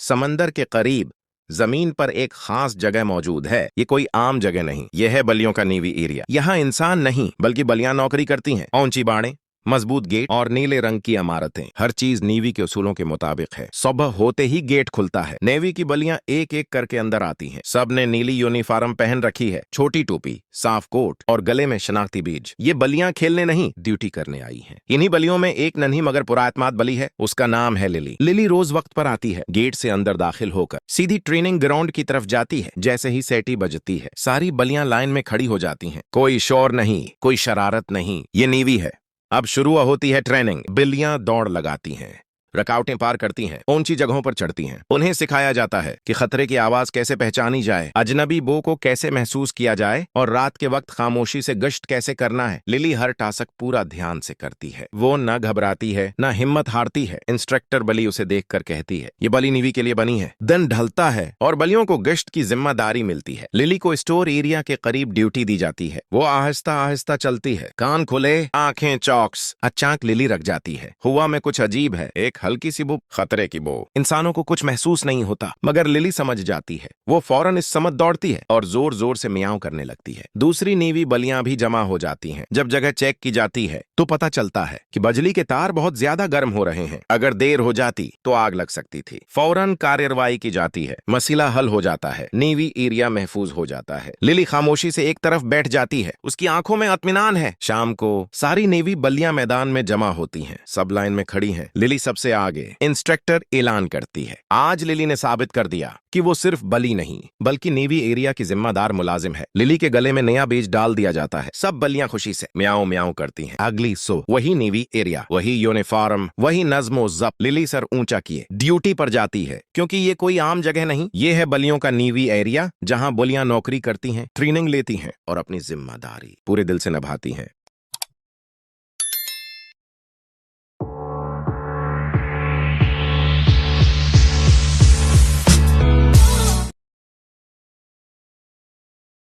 समंदर के करीब जमीन पर एक खास जगह मौजूद है। ये कोई आम जगह नहीं, यह है बलियों का नेवी एरिया। यहाँ इंसान नहीं बल्कि बलियां नौकरी करती हैं। ऊंची बाड़ें, मजबूत गेट और नीले रंग की इमारतें, हर चीज नेवी के उसूलों के मुताबिक है। सुबह होते ही गेट खुलता है। नेवी की बलियां एक एक करके अंदर आती हैं। सब ने नीली यूनिफॉर्म पहन रखी है, छोटी टोपी, साफ कोट और गले में शनाख्ती बीज। ये बलियां खेलने नहीं, ड्यूटी करने आई हैं। इन्हीं बलियों में एक नन्ही मगर पुरातमाद बली है। उसका नाम है लिली। लिली रोज वक्त पर आती है। गेट से अंदर दाखिल होकर सीधी ट्रेनिंग ग्राउंड की तरफ जाती है। जैसे ही सेटी बजती है, सारी बलियां लाइन में खड़ी हो जाती हैं। कोई शोर नहीं, कोई शरारत नहीं। ये नेवी है। अब शुरू होती है ट्रेनिंग। बिल्लियां दौड़ लगाती हैं, रकावटें पार करती हैं, ऊंची जगहों पर चढ़ती हैं। उन्हें सिखाया जाता है कि खतरे की आवाज कैसे पहचानी जाए, अजनबी बो को कैसे महसूस किया जाए और रात के वक्त खामोशी से गश्त कैसे करना है। लिली हर टास्क पूरा ध्यान से करती है। वो न घबराती है, न हिम्मत हारती है। इंस्ट्रक्टर बली उसे देखकर कहती है, ये बली नेवी के लिए बनी है। दिन ढलता है और बलियों को गश्त की जिम्मेदारी मिलती है। लिली को स्टोर एरिया के करीब ड्यूटी दी जाती है। वो आहिस्ता आहिस्ता चलती है, कान खुले, आंखें चौक्स। अचानक लिली रख जाती है। हुआ में कुछ अजीब है। एक हल्की सी बो, खतरे की बो। इंसानों को कुछ महसूस नहीं होता, मगर लिली समझ जाती है। वो फौरन इस समझ दौड़ती है और जोर जोर से मियाऊं करने लगती है। दूसरी नेवी बलियां भी जमा हो जाती हैं। जब जगह चेक की जाती है तो पता चलता है कि बिजली के तार बहुत ज्यादा गर्म हो रहे हैं। अगर देर हो जाती तो आग लग सकती थी। फौरन कार्रवाई की जाती है। मसला हल हो जाता है। नेवी एरिया महफूज हो जाता है। लिली खामोशी से एक तरफ बैठ जाती है। उसकी आंखों में इत्मीनान है। शाम को सारी नेवी बलियां मैदान में जमा होती हैं। सब लाइन में खड़ी हैं। लिली सबसे आगे। इंस्ट्रक्टर ऐलान करती है, आज लिली ने साबित कर दिया कि वो सिर्फ बली नहीं बल्कि नेवी एरिया की जिम्मेदार मुलाजिम है। लिली के गले में नया बीज डाल दिया जाता है। सब बलियां खुशी से म्याऊं म्याऊं करती हैं। अगली सो वही नेवी एरिया, वही यूनिफॉर्म, वही नज्मो जब्त। लिली सर ऊंचा किए ड्यूटी पर जाती है, क्योंकि ये कोई आम जगह नहीं, ये है बलियों का नेवी एरिया, जहां बलियां नौकरी करती हैं, ट्रेनिंग लेती हैं और अपनी जिम्मेदारी पूरे दिल से निभाती हैं।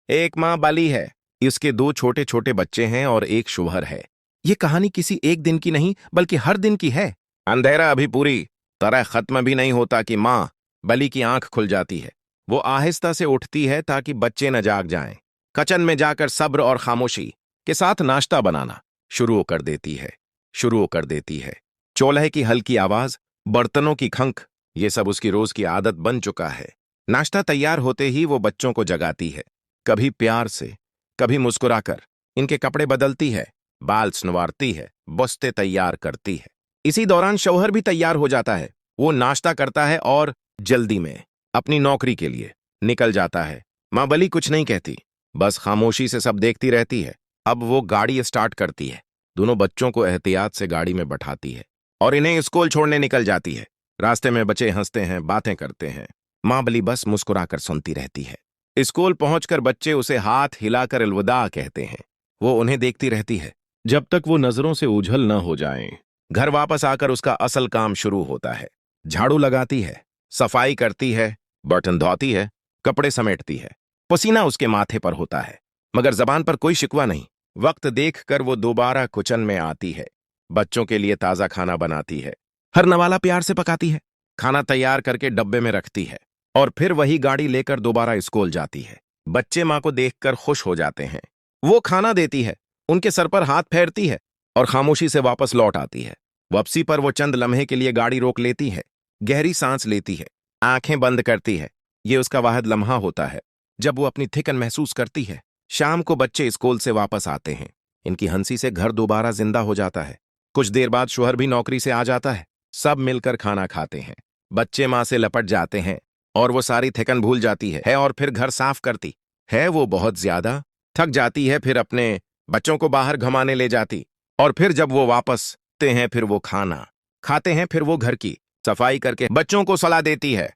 एक माँ बली है, इसके दो छोटे छोटे बच्चे हैं और एक शौहर है। ये कहानी किसी एक दिन की नहीं बल्कि हर दिन की है। अंधेरा अभी पूरी तरह खत्म भी नहीं होता कि माँ बली की आंख खुल जाती है। वो आहिस्ता से उठती है ताकि बच्चे न जाग जाएं। किचन में जाकर सब्र और खामोशी के साथ नाश्ता बनाना शुरू कर देती है। चूल्हे की हल्की आवाज, बर्तनों की खंख, ये सब उसकी रोज की आदत बन चुका है। नाश्ता तैयार होते ही वो बच्चों को जगाती है, कभी प्यार से, कभी मुस्कुराकर। इनके कपड़े बदलती है, बाल संवारती है, बस्ते तैयार करती है। इसी दौरान शौहर भी तैयार हो जाता है। वो नाश्ता करता है और जल्दी में अपनी नौकरी के लिए निकल जाता है। माँ बली कुछ नहीं कहती, बस खामोशी से सब देखती रहती है। अब वो गाड़ी स्टार्ट करती है, दोनों बच्चों को एहतियात से गाड़ी में बैठाती है और इन्हें स्कूल छोड़ने निकल जाती है। रास्ते में बच्चे हंसते हैं, बातें करते हैं। माँ बली बस मुस्कुराकर सुनती रहती है। स्कूल पहुंचकर बच्चे उसे हाथ हिलाकर अलविदा कहते हैं। वो उन्हें देखती रहती है जब तक वो नजरों से ओझल न हो जाएं। घर वापस आकर उसका असल काम शुरू होता है। झाड़ू लगाती है, सफाई करती है, बर्तन धोती है, कपड़े समेटती है। पसीना उसके माथे पर होता है, मगर जबान पर कोई शिकवा नहीं। वक्त देखकर वो दोबारा किचन में आती है। बच्चों के लिए ताजा खाना बनाती है, हर नवाला प्यार से पकाती है। खाना तैयार करके डब्बे में रखती है और फिर वही गाड़ी लेकर दोबारा स्कूल जाती है। बच्चे माँ को देखकर खुश हो जाते हैं। वो खाना देती है, उनके सर पर हाथ फेरती है और खामोशी से वापस लौट आती है। वापसी पर वो चंद लम्हे के लिए गाड़ी रोक लेती है, गहरी सांस लेती है, आंखें बंद करती है। ये उसका वाहिद लम्हा होता है जब वो अपनी थिकन महसूस करती है। शाम को बच्चे स्कूल से वापस आते हैं। इनकी हंसी से घर दोबारा जिंदा हो जाता है। कुछ देर बाद शौहर भी नौकरी से आ जाता है। सब मिलकर खाना खाते हैं। बच्चे माँ से लपट जाते हैं और वो सारी थकन भूल जाती है और फिर घर साफ करती है। वो बहुत ज्यादा थक जाती है, फिर अपने बच्चों को बाहर घुमाने ले जाती और फिर जब वो वापस आते हैं फिर वो खाना खाते हैं, फिर वो घर की सफाई करके बच्चों को सलाह देती है।